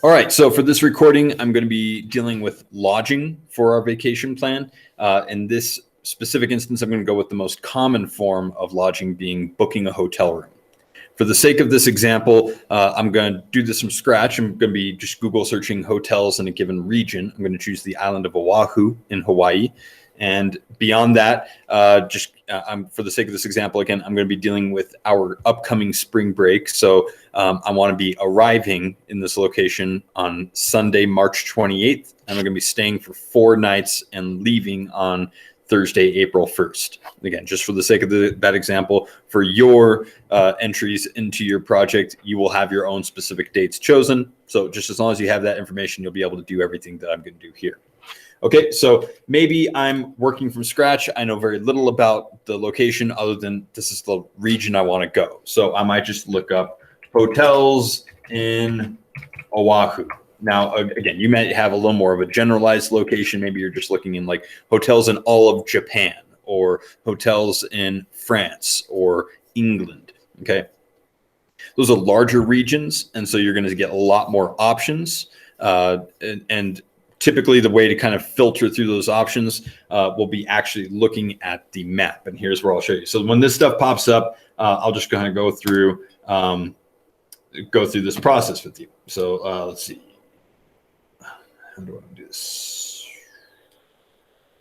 All right, so for this recording, I'm going to be dealing with lodging for our vacation plan. In this specific instance, I'm going to go with the most common form of lodging being booking a hotel room. For the sake of this example, I'm going to do this from scratch. I'm going to be just Google searching hotels in a given region. I'm going to choose the island of Oahu in Hawaii. And beyond that, for the sake of this example, again, I'm going to be dealing with our upcoming spring break. So I want to be arriving in this location on Sunday, March 28th. And I'm going to be staying for 4 nights and leaving on Thursday, April 1st. Again, just for the sake of that example, for your entries into your project, you will have your own specific dates chosen. So just as long as you have that information, you'll be able to do everything that I'm going to do here. Okay, so maybe I'm working from scratch. I know very little about the location other than this is the region I want to go. So I might just look up hotels in Oahu. Now, again, you might have a little more of a generalized location. Maybe you're just looking in like hotels in all of Japan or hotels in France or England, okay? Those are larger regions, and so you're going to get a lot more options. And typically the way to kind of filter through those options will be actually looking at the map. And here's where I'll show you. So when this stuff pops up, I'll just kind of go through this process with you. So let's see. How do I do this?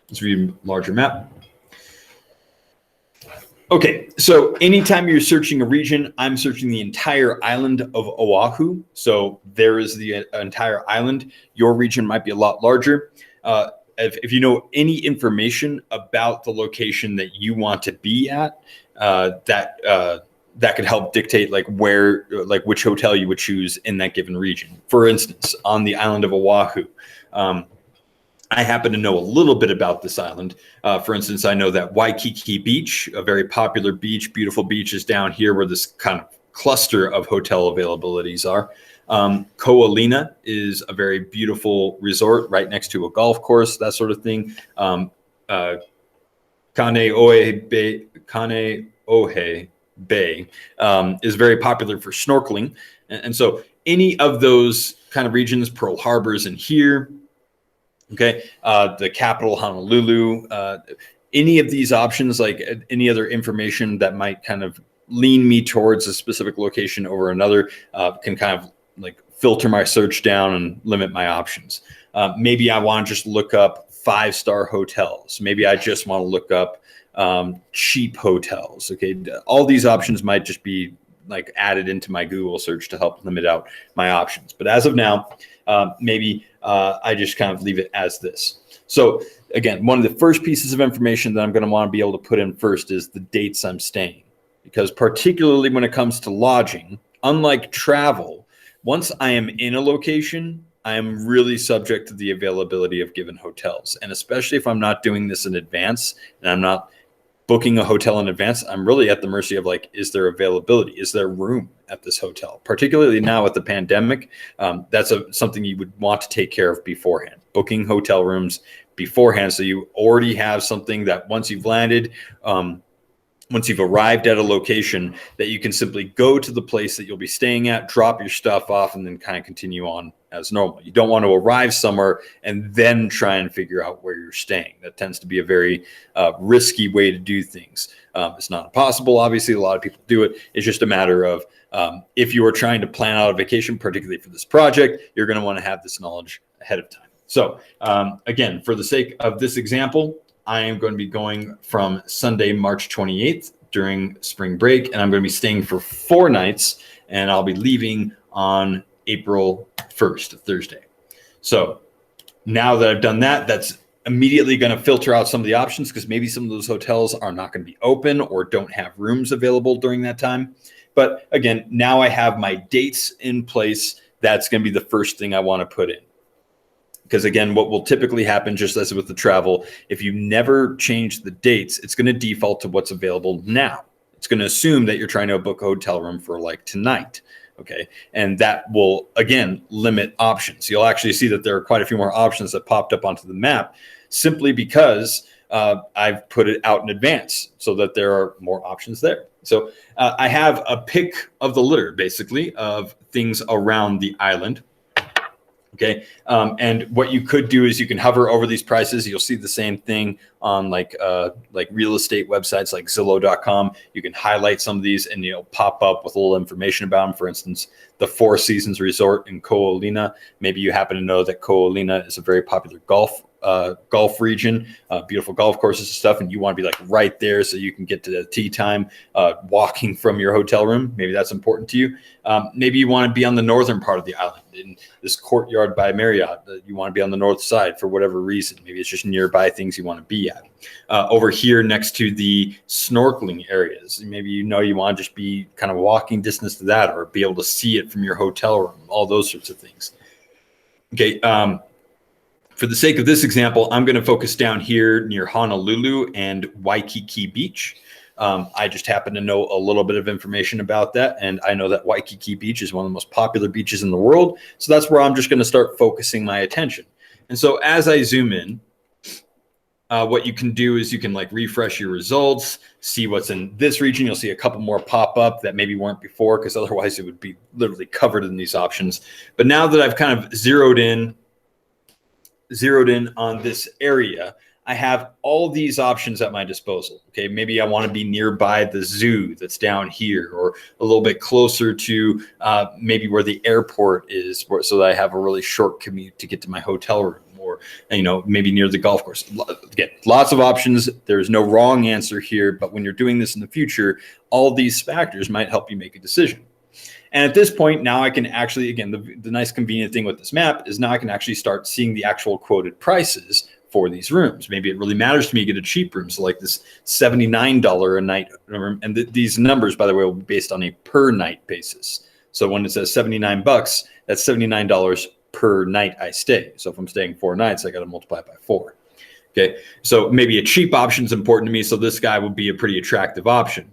Let's view larger map. Okay, so anytime you're searching a region, I'm searching the entire island of Oahu. So there is the entire island. Your region might be a lot larger. If you know any information about the location that you want to be at, that could help dictate which hotel you would choose in that given region. For instance, on the island of Oahu, I happen to know a little bit about this island. For instance, I know that Waikiki Beach, a very popular beach, beautiful beach, is down here where this kind of cluster of hotel availabilities are. Ko'olina is a very beautiful resort right next to a golf course, that sort of thing. Kaneohe Bay is very popular for snorkeling. And so any of those kind of regions, Pearl Harbor's in here. Okay, the capital, Honolulu, any of these options, like any other information that might kind of lean me towards a specific location over another, can kind of like filter my search down and limit my options. Maybe I want to just look up 5-star hotels. Maybe I just want to look up cheap hotels. Okay, all these options might just be like added into my Google search to help limit out my options. But as of now, maybe I just kind of leave it as this. So again, one of the first pieces of information that I'm going to want to be able to put in first is the dates I'm staying. Because particularly when it comes to lodging, unlike travel, once I am in a location, I am really subject to the availability of given hotels. And especially if I'm not doing this in advance and I'm not booking a hotel in advance, I'm really at the mercy of like, is there availability? Is there room at this hotel? Particularly now with the pandemic, that's something you would want to take care of beforehand. Booking hotel rooms beforehand, so you already have something that once you've landed, once you've arrived at a location, that you can simply go to the place that you'll be staying at, drop your stuff off, and then kind of continue on as normal. You don't want to arrive somewhere and then try and figure out where you're staying. That tends to be a very risky way to do things. It's not impossible. Obviously, a lot of people do it. It's just a matter of if you are trying to plan out a vacation, particularly for this project, you're going to want to have this knowledge ahead of time. So again, for the sake of this example, I am going to be going from Sunday, March 28th during spring break, and I'm going to be staying for 4 nights, and I'll be leaving on April 1st, Thursday. So now that I've done that, that's immediately going to filter out some of the options because maybe some of those hotels are not going to be open or don't have rooms available during that time. But again, now I have my dates in place. That's going to be the first thing I want to put in. Because again, what will typically happen, just as with the travel, if you never change the dates, it's going to default to what's available now. It's going to assume that you're trying to book a hotel room for like tonight. Okay. And that will, again, limit options. You'll actually see that there are quite a few more options that popped up onto the map simply because I've put it out in advance so that there are more options there. So I have a pick of the litter, basically, of things around the island. Okay. And what you could do is you can hover over these prices. You'll see the same thing on like real estate websites like Zillow.com. You can highlight some of these and pop up with a little information about them. For instance, the Four Seasons Resort in Ko'olina. Maybe you happen to know that Ko'olina is a very popular golf region, beautiful golf courses and stuff, and you want to be like right there so you can get to the tee time walking from your hotel room. Maybe that's important to you. Maybe you want to be on the northern part of the island in this Courtyard by Marriott. You want to be on the north side for whatever reason. Maybe it's just nearby things you want to be at. Over here next to the snorkeling areas, maybe you want to just be kind of walking distance to that, or be able to see it from your hotel room, all those sorts of things. Okay. For the sake of this example, I'm going to focus down here near Honolulu and Waikiki Beach. I just happen to know a little bit of information about that, and I know that Waikiki Beach is one of the most popular beaches in the world, so that's where I'm just going to start focusing my attention. And so as I zoom in, what you can do is you can like refresh your results, see what's in this region. You'll see a couple more pop up that maybe weren't before, because otherwise it would be literally covered in these options. But now that I've kind of zeroed in on this area, I have all these options at my disposal. Okay, maybe I want to be nearby the zoo that's down here, or a little bit closer to maybe where the airport is, so that I have a really short commute to get to my hotel room, or maybe near the golf course. Again, lots of options. There's no wrong answer here, but when you're doing this in the future, all these factors might help you make a decision. And at this point, now I can actually, again, the nice convenient thing with this map is now I can actually start seeing the actual quoted prices for these rooms. Maybe it really matters to me to get a cheap room. So like this $79 a night, and these numbers, by the way, will be based on a per night basis. So when it says $79, that's $79 per night I stay. So if I'm staying 4 nights, I got to multiply it by 4. Okay. So maybe a cheap option is important to me. So this guy would be a pretty attractive option.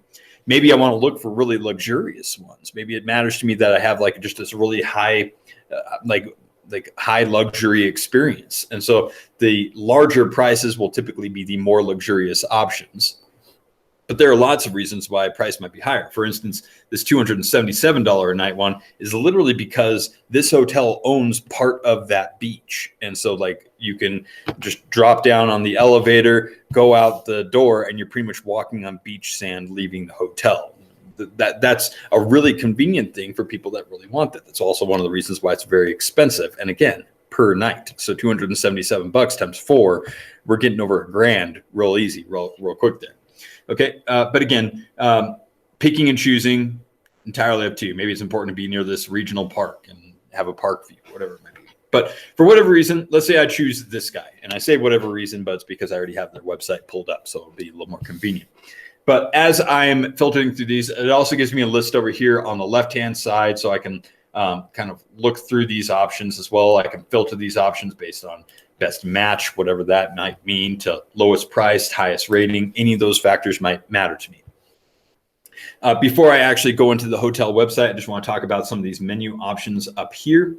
Maybe I want to look for really luxurious ones. Maybe it matters to me that I have like just this really high, like high luxury experience. And so the larger prices will typically be the more luxurious options. But there are lots of reasons why price might be higher. For instance, this $277 a night one is literally because this hotel owns part of that beach. And so like you can just drop down on the elevator, go out the door, and you're pretty much walking on beach sand leaving the hotel. That's a really convenient thing for people that really want that. That's also one of the reasons why it's very expensive. And again, per night. So $277 times 4, we're getting over $1,000 real easy, real quick there. Okay. But again, picking and choosing, entirely up to you. Maybe it's important to be near this regional park and have a park view, whatever it might be. But for whatever reason, let's say I choose this guy, and I say whatever reason, but it's because I already have their website pulled up. So it'll be a little more convenient. But as I'm filtering through these, it also gives me a list over here on the left-hand side. So I can kind of look through these options as well. I can filter these options based on best match, whatever that might mean, to lowest priced, highest rating. Any of those factors might matter to me. Before I actually go into the hotel website, I just want to talk about some of these menu options up here.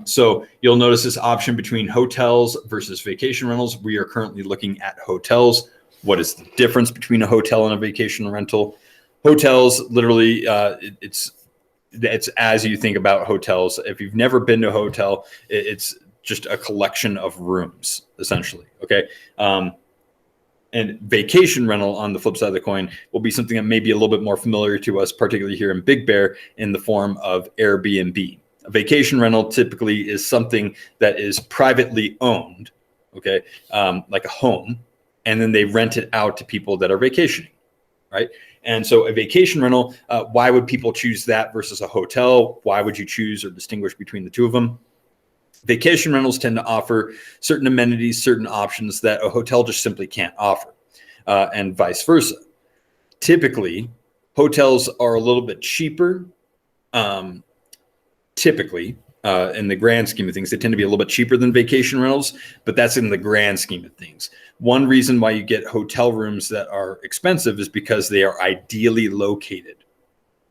So you'll notice this option between hotels versus vacation rentals. We are currently looking at hotels. What is the difference between a hotel and a vacation rental? Hotels, literally, it's as you think about hotels. If you've never been to a hotel, it's just a collection of rooms, essentially. Okay. And vacation rental, on the flip side of the coin, will be something that may be a little bit more familiar to us, particularly here in Big Bear, in the form of Airbnb. A vacation rental typically is something that is privately owned, okay, like a home, and then they rent it out to people that are vacationing, right? And so a vacation rental, why would people choose that versus a hotel? Why would you choose or distinguish between the two of them? Vacation rentals tend to offer certain amenities, certain options that a hotel just simply can't offer, and vice versa. Typically, hotels are a little bit cheaper. Typically, in the grand scheme of things, they tend to be a little bit cheaper than vacation rentals, but that's in the grand scheme of things. One reason why you get hotel rooms that are expensive is because they are ideally located.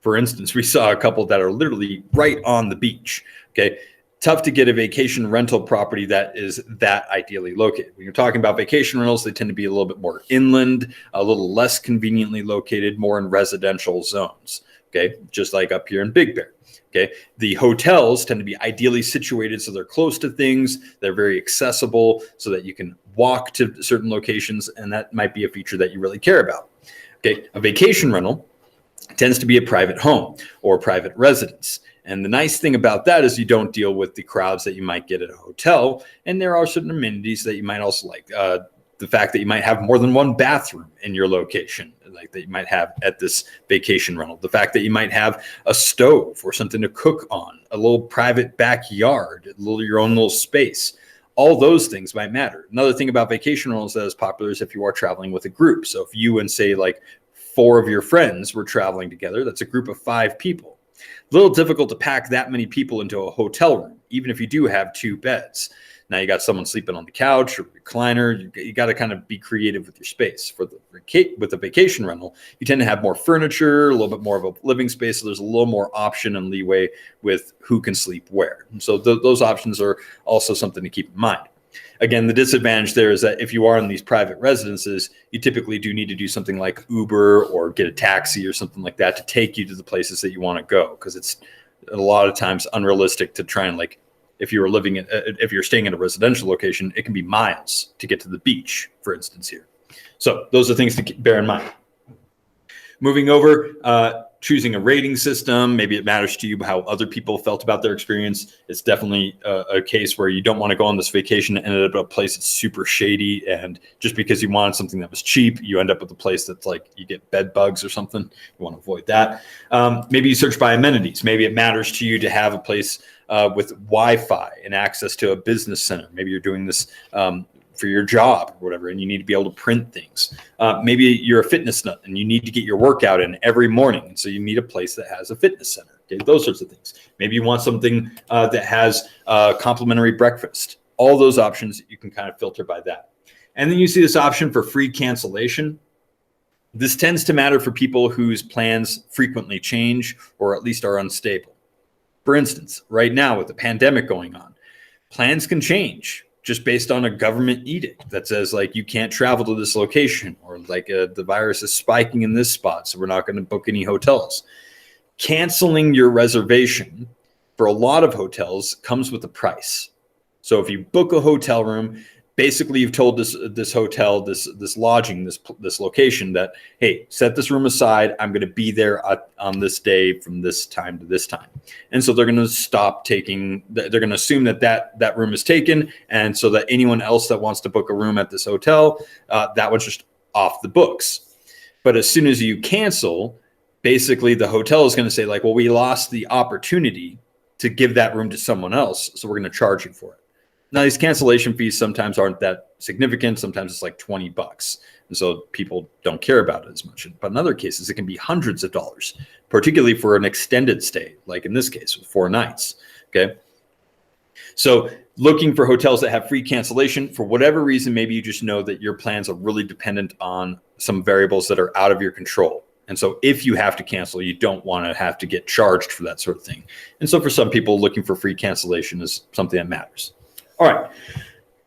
For instance, we saw a couple that are literally right on the beach. Okay. Tough to get a vacation rental property that is that ideally located. When you're talking about vacation rentals, they tend to be a little bit more inland, a little less conveniently located, more in residential zones. Okay, just like up here in Big Bear. Okay. The hotels tend to be ideally situated so they're close to things, they're very accessible so that you can walk to certain locations, and that might be a feature that you really care about. Okay. A vacation rental tends to be a private home or private residence. And the nice thing about that is you don't deal with the crowds that you might get at a hotel, and there are certain amenities that you might also like. The fact that you might have more than one bathroom in your location, like that you might have at this vacation rental. The fact that you might have a stove or something to cook on, a little private backyard, your own little space. All those things might matter. Another thing about vacation rentals that is popular is if you are traveling with a group. So if you and say like 4 of your friends were traveling together, that's a group of 5 people. A little difficult to pack that many people into a hotel room, even if you do have 2 beds. Now you got someone sleeping on the couch or recliner. You got to kind of be creative with your space. With the vacation rental, you tend to have more furniture, a little bit more of a living space. So there's a little more option and leeway with who can sleep where. And so those options are also something to keep in mind. Again, the disadvantage there is that if you are in these private residences, you typically do need to do something like Uber or get a taxi or something like that to take you to the places that you want to go, because it's a lot of times unrealistic to try and like, if you're staying in a residential location, it can be miles to get to the beach, for instance, here. So those are things to bear in mind. Moving over, choosing a rating system. Maybe it matters to you how other people felt about their experience. It's definitely a case where you don't want to go on this vacation and end up at a place that's super shady. And just because you wanted something that was cheap, you end up with a place that's like you get bed bugs or something. You want to avoid that. Maybe you search by amenities. Maybe it matters to you to have a place with Wi-Fi and access to a business center. Maybe you're doing this for your job or whatever, and you need to be able to print things. Maybe you're a fitness nut and you need to get your workout in every morning. And so you need a place that has a fitness center. Okay, those sorts of things. Maybe you want something that has complimentary breakfast. All those options, you can kind of filter by that. And then you see this option for free cancellation. This tends to matter for people whose plans frequently change or at least are unstable. For instance, right now with the pandemic going on, plans can change just based on a government edict that says like you can't travel to this location, or like the virus is spiking in this spot, so we're not going to book any hotels. Canceling your reservation for a lot of hotels comes with a price. So if you book a hotel room, basically you've told this hotel, this lodging, this location that, hey, set this room aside. I'm going to be there on this day from this time to this time. And so they're going to they're going to assume that room is taken. And so that anyone else that wants to book a room at this hotel, that one's just off the books. But as soon as you cancel, basically the hotel is going to say like, well, we lost the opportunity to give that room to someone else, so we're going to charge you for it. Now, these cancellation fees sometimes aren't that significant. Sometimes it's like $20. And so people don't care about it as much. But in other cases, it can be hundreds of dollars, particularly for an extended stay, like in this case with 4 nights. Okay. So looking for hotels that have free cancellation for whatever reason, maybe you just know that your plans are really dependent on some variables that are out of your control. And so if you have to cancel, you don't want to have to get charged for that sort of thing. And so for some people, looking for free cancellation is something that matters. All right,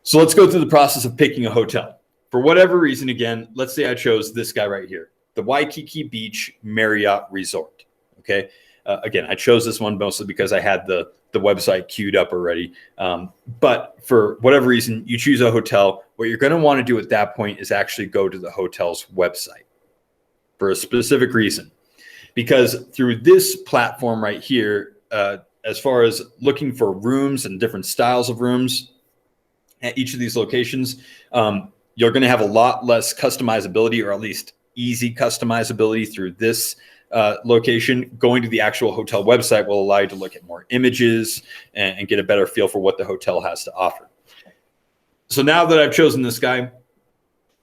so let's go through the process of picking a hotel. For whatever reason, again, let's say I chose this guy right here, the Waikiki Beach Marriott Resort, okay? Again, I chose this one mostly because I had the website queued up already. But for whatever reason, you choose a hotel. What you're gonna wanna do at that point is actually go to the hotel's website for a specific reason. Because through this platform right here, as far as looking for rooms and different styles of rooms at each of these locations, you're going to have a lot less customizability, or at least easy customizability through this location. Going to the actual hotel website will allow you to look at more images and get a better feel for what the hotel has to offer. So now that I've chosen this guy,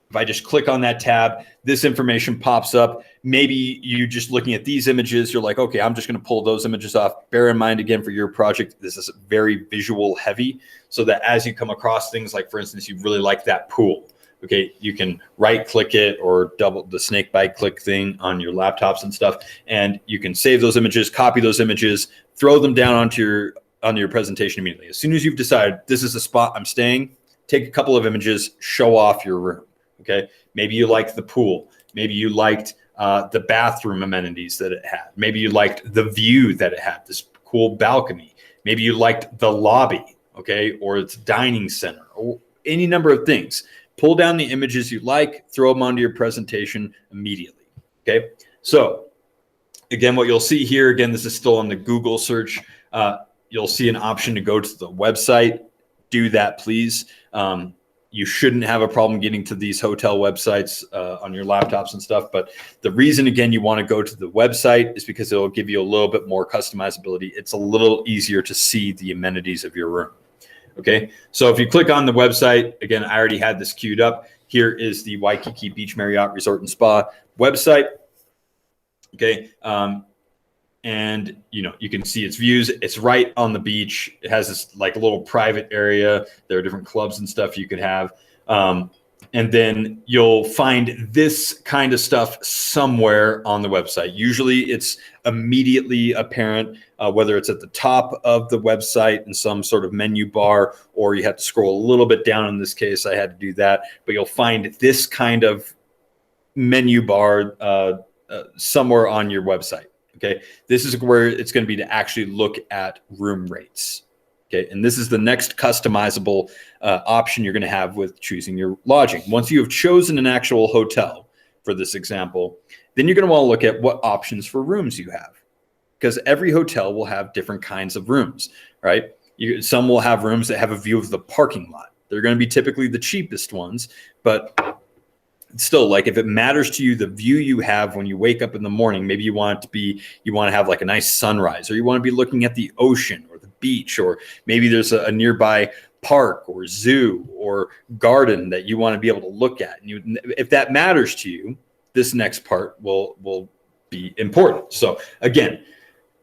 if I just click on that tab, this information pops up. Maybe you just looking at these images, you're like, okay, I'm just going to pull those images off. Bear in mind, again, for your project, this is very visual heavy, so that as you come across things like, for instance, you really like that pool. Okay, you can right click it or double the snake bite click thing on your laptops and stuff. And you can save those images, copy those images, throw them down onto your presentation immediately. As soon as you've decided this is the spot I'm staying, take a couple of images, show off your room. Okay, maybe you liked the pool. Maybe you liked the bathroom amenities that it had. Maybe you liked the view that it had, this cool balcony. Maybe you liked the lobby, okay, or its dining center, or any number of things. Pull down the images you like, throw them onto your presentation immediately, okay? So again, what you'll see here, again, this is still on the Google search. You'll see an option to go to the website. Do that, please. You shouldn't have a problem getting to these hotel websites on your laptops and stuff. But the reason, again, you want to go to the website is because it'll give you a little bit more customizability. It's a little easier to see the amenities of your room. Okay, so if you click on the website, again, I already had this queued up. Here is the Waikiki Beach Marriott Resort and Spa website. Okay, and you can see its views. It's right on the beach. It has this like little private area. There are different clubs and stuff you could have. And then you'll find this kind of stuff somewhere on the website. Usually it's immediately apparent, whether it's at the top of the website in some sort of menu bar, or you have to scroll a little bit down. In this case, I had to do that. But you'll find this kind of menu bar somewhere on your website. Okay, this is where it's going to be to actually look at room rates. Okay, and this is the next customizable option you're going to have with choosing your lodging. Once you have chosen an actual hotel, for this example, then you're going to want to look at what options for rooms you have, because every hotel will have different kinds of rooms, right? Some will have rooms that have a view of the parking lot. They're going to be typically the cheapest ones, but still, like if it matters to you, the view you have when you wake up in the morning, maybe you want to have like a nice sunrise, or you want to be looking at the ocean or the beach, or maybe there's a nearby park or zoo or garden that you want to be able to look at. And if that matters to you, this next part will be important. So again,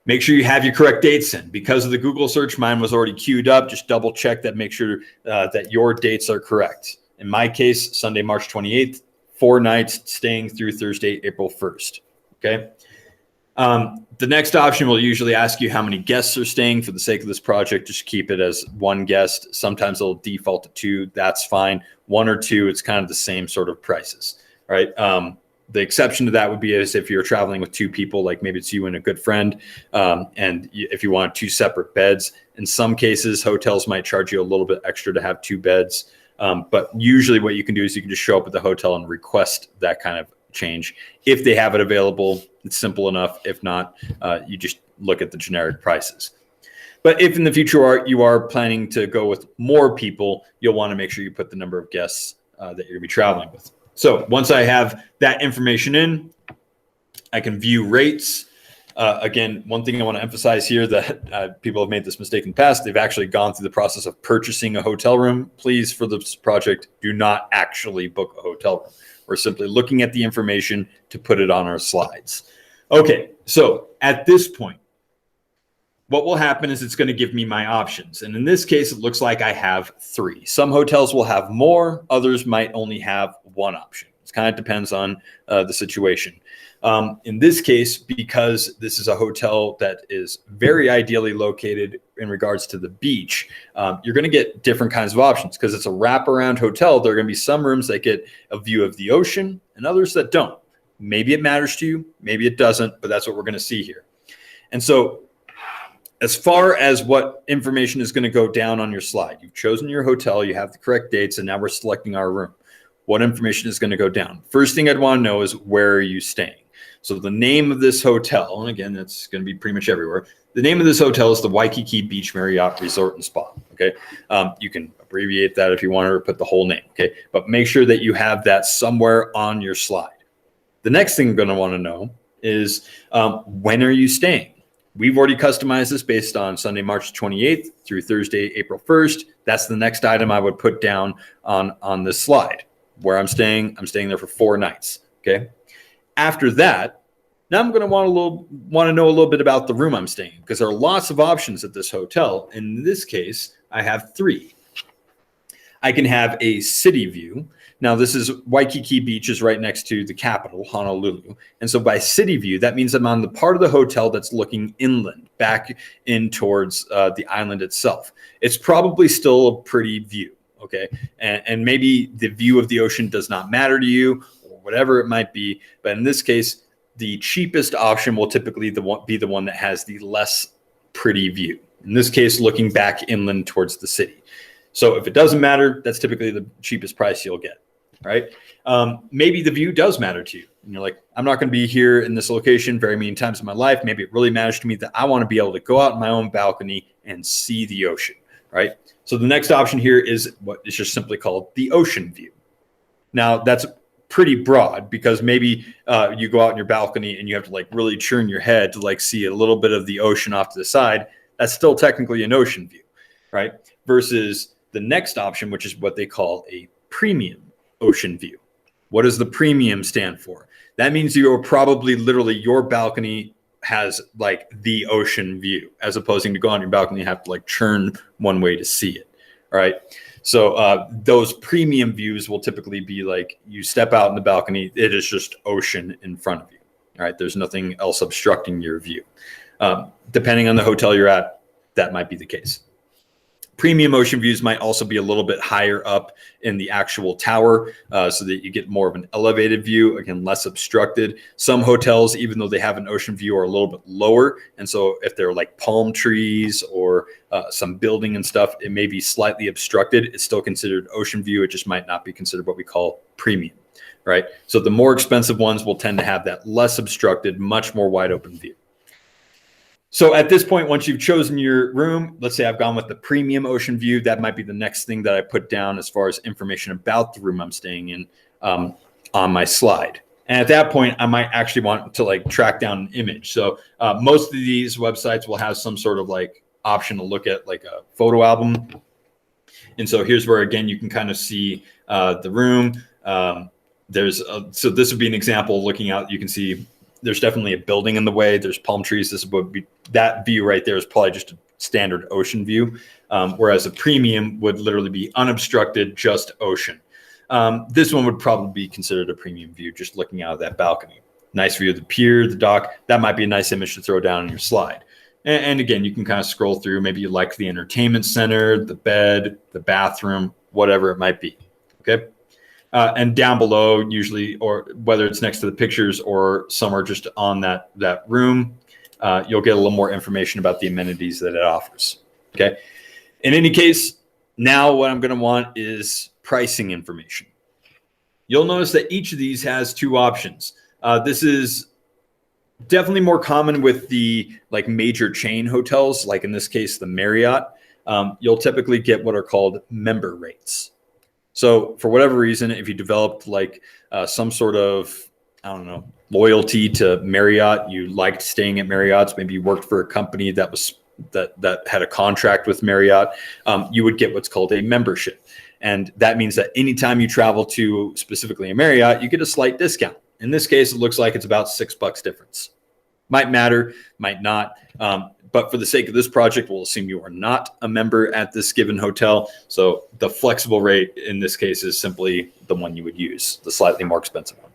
make sure you have your correct dates in. Because of the Google search, mine was already queued up. Just double check that, make sure that your dates are correct. In my case, Sunday, March 28th, 4 nights staying through Thursday, April 1st. Okay. The next option will usually ask you how many guests are staying. For the sake of this project, just keep it as 1 guest. Sometimes it'll default to 2. That's fine. 1 or 2, it's kind of the same sort of prices, right? The exception to that would be as if you're traveling with 2 people, like maybe it's you and a good friend, and if you want 2 separate beds. In some cases, hotels might charge you a little bit extra to have 2 beds. But usually what you can do is you can just show up at the hotel and request that kind of change. If they have it available, it's simple enough. If not, you just look at the generic prices. But if in the future you are planning to go with more people, you'll want to make sure you put the number of guests that you're going to be traveling with. So once I have that information in, I can view rates. Again, one thing I want to emphasize here that people have made this mistake in the past. They've actually gone through the process of purchasing a hotel room. Please, for this project, do not actually book a hotel room. We're simply looking at the information to put it on our slides. Okay, so at this point, what will happen is it's going to give me my options. And in this case, it looks like I have 3. Some hotels will have more. Others might only have 1 option. It kind of depends on the situation. In this case, because this is a hotel that is very ideally located in regards to the beach, you're going to get different kinds of options. Because it's a wraparound hotel, there are going to be some rooms that get a view of the ocean and others that don't. Maybe it matters to you, maybe it doesn't, but that's what we're going to see here. And so as far as what information is going to go down on your slide, you've chosen your hotel, you have the correct dates, and now we're selecting our room. What information is going to go down? First thing I'd want to know is, where are you staying? So the name of this hotel, and again, that's going to be pretty much everywhere. The name of this hotel is the Waikiki Beach Marriott Resort and Spa. Okay. You can abbreviate that if you want, or put the whole name. Okay. But make sure that you have that somewhere on your slide. The next thing you're going to want to know is, when are you staying? We've already customized this based on Sunday, March 28th through Thursday, April 1st. That's the next item I would put down on this slide. Where I'm staying there for 4 nights. Okay. After that, now I'm going to want to know a little bit about the room I'm staying in, because there are lots of options at this hotel. In this case, I have 3. I can have a city view. Now, this is Waikiki Beach is right next to the capital, Honolulu. And so by city view, that means I'm on the part of the hotel that's looking inland, back in towards the island itself. It's probably still a pretty view, okay? And maybe the view of the ocean does not matter to you, or whatever it might be. But in this case, the cheapest option will typically be the one that has the less pretty view. In this case, looking back inland towards the city. So if it doesn't matter, that's typically the cheapest price you'll get, right? Maybe the view does matter to you. And you're like, I'm not going to be here in this location very many times in my life. Maybe it really matters to me that I want to be able to go out in my own balcony and see the ocean, right? So the next option here is what is just simply called the ocean view. Now that's pretty broad because maybe you go out on your balcony and you have to like really turn your head to like see a little bit of the ocean off to the side. That's still technically an ocean view, right? Versus the next option, which is what they call a premium ocean view. What does the premium stand for? That means you're probably literally your balcony has like the ocean view, as opposed to go on your balcony and have to like turn one way to see it. All right. So those premium views will typically be like you step out in the balcony, it is just ocean in front of you. All right. There's nothing else obstructing your view. Depending on the hotel you're at, that might be the case. Premium ocean views might also be a little bit higher up in the actual tower so that you get more of an elevated view, again, less obstructed. Some hotels, even though they have an ocean view, are a little bit lower. And so if they're like palm trees or some building and stuff, it may be slightly obstructed. It's still considered ocean view. It just might not be considered what we call premium, right? So the more expensive ones will tend to have that less obstructed, much more wide open view. So at this point, once you've chosen your room, let's say I've gone with the premium ocean view, that might be the next thing that I put down as far as information about the room I'm staying in on my slide. And at that point, I might actually want to like track down an image. So most of these websites will have some sort of like option to look at like a photo album. And so here's where, again, you can kind of see the room. So this would be an example looking out. You can see there's definitely a building in the way. There's palm trees. This would be that view right there is probably just a standard ocean view. Whereas a premium would literally be unobstructed, just ocean. This one would probably be considered a premium view, just looking out of that balcony. Nice view of the pier, the dock. That might be a nice image to throw down on your slide. And again, you can kind of scroll through. Maybe you like the entertainment center, the bed, the bathroom, whatever it might be. Okay. And down below, usually, or whether it's next to the pictures or somewhere just on that room, you'll get a little more information about the amenities that it offers. Okay. In any case, now what I'm going to want is pricing information. You'll notice that each of these has two options. This is definitely more common with the like major chain hotels, like in this case, the Marriott. You'll typically get what are called member rates. So for whatever reason, if you developed like some sort of, I don't know, loyalty to Marriott, you liked staying at Marriott's, maybe you worked for a company that was that had a contract with Marriott, you would get what's called a membership. And that means that anytime you travel to specifically a Marriott, you get a slight discount. In this case, it looks like it's about $6 difference. Might matter, might not. But for the sake of this project, we'll assume you are not a member at this given hotel. So the flexible rate in this case is simply the one you would use, the slightly more expensive one.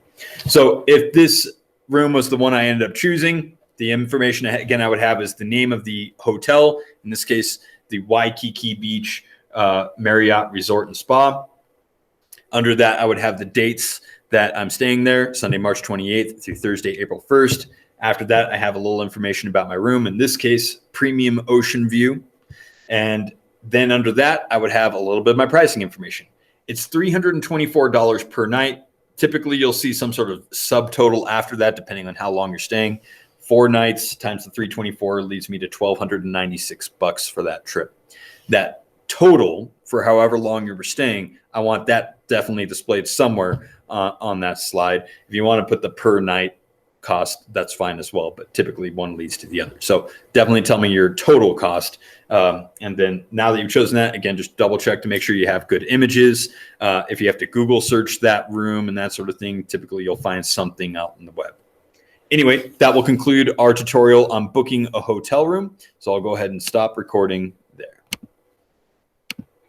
So if this room was the one I ended up choosing, the information, again, I would have is the name of the hotel. In this case, the Waikiki Beach Marriott Resort and Spa. Under that, I would have the dates that I'm staying there, Sunday, March 28th through Thursday, April 1st. After that, I have a little information about my room, in this case, premium ocean view. And then under that, I would have a little bit of my pricing information. It's $324 per night. Typically, you'll see some sort of subtotal after that, depending on how long you're staying. 4 nights times the 324 leads me to $1,296 for that trip. That total for however long you were staying, I want that definitely displayed somewhere on that slide. If you want to put the per night cost, that's fine as well, but typically one leads to the other. So definitely tell me your total cost. And then now that you've chosen that, again, just double check to make sure you have good images. If you have to Google search that room and that sort of thing, typically you'll find something out on the web. Anyway, that will conclude our tutorial on booking a hotel room. So I'll go ahead and stop recording